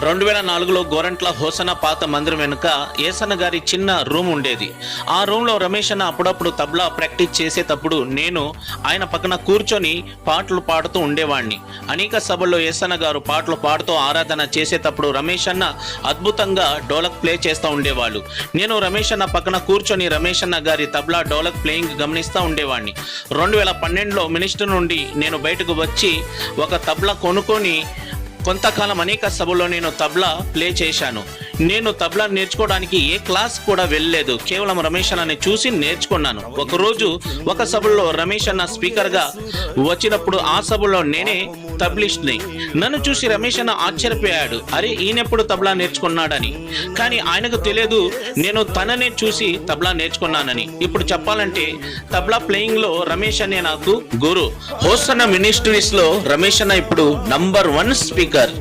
2004లో గోరంట్ల హోసన పాత మందిరం వెనుక ఏసన్న గారి చిన్న రూమ్ ఉండేది. ఆ రూమ్లో రమేష్ అన్న అప్పుడప్పుడు తబలా ప్రాక్టీస్ చేసేటప్పుడు నేను ఆయన పక్కన కూర్చొని పాటలు పాడుతూ ఉండేవాడిని. అనేక సభల్లో ఏసన్న గారు పాటలు పాడుతూ ఆరాధన చేసేటప్పుడు రమేష్ అన్న అద్భుతంగా డోలక్ ప్లే చేస్తూ ఉండేవాళ్ళు. నేను రమేష్ అన్న పక్కన కూర్చొని రమేష్ అన్న గారి తబలా డోలక్ ప్లేయింగ్ గమనిస్తూ ఉండేవాడిని. 2012లో మినిస్టర్ నుండి నేను బయటకు వచ్చి ఒక తబలా కొనుక్కొని కొంతకాలం అనేక సభల్లో నేను తబలా ప్లే చేశాను. నేను తబలా నేర్చుకోవడానికి ఏ క్లాస్ కూడా వెళ్ళలేదు, కేవలం రమేష్ అన్నని చూసి నేర్చుకున్నాను. ఒకరోజు ఒక సభలో రమేష్ అన్న స్పీకర్గా వచ్చినప్పుడు ఆ సభలో నేనే తబలిస్ట్ని. నన్ను చూసి రమేష్ అన్న ఆశ్చర్యపోయాడు, అరే ఈయనెప్పుడు తబలా నేర్చుకున్నాడని. కానీ ఆయనకు తెలియదు నేను తననే చూసి తబలా నేర్చుకున్నానని. ఇప్పుడు చెప్పాలంటే తబలా ప్లేయింగ్ లో రమేష్ అనే నాకు గురు. హోసన్న మినిస్ట్రీస్ లో రమేష్ అన్న ఇప్పుడు నంబర్ 1 స్పీకర్.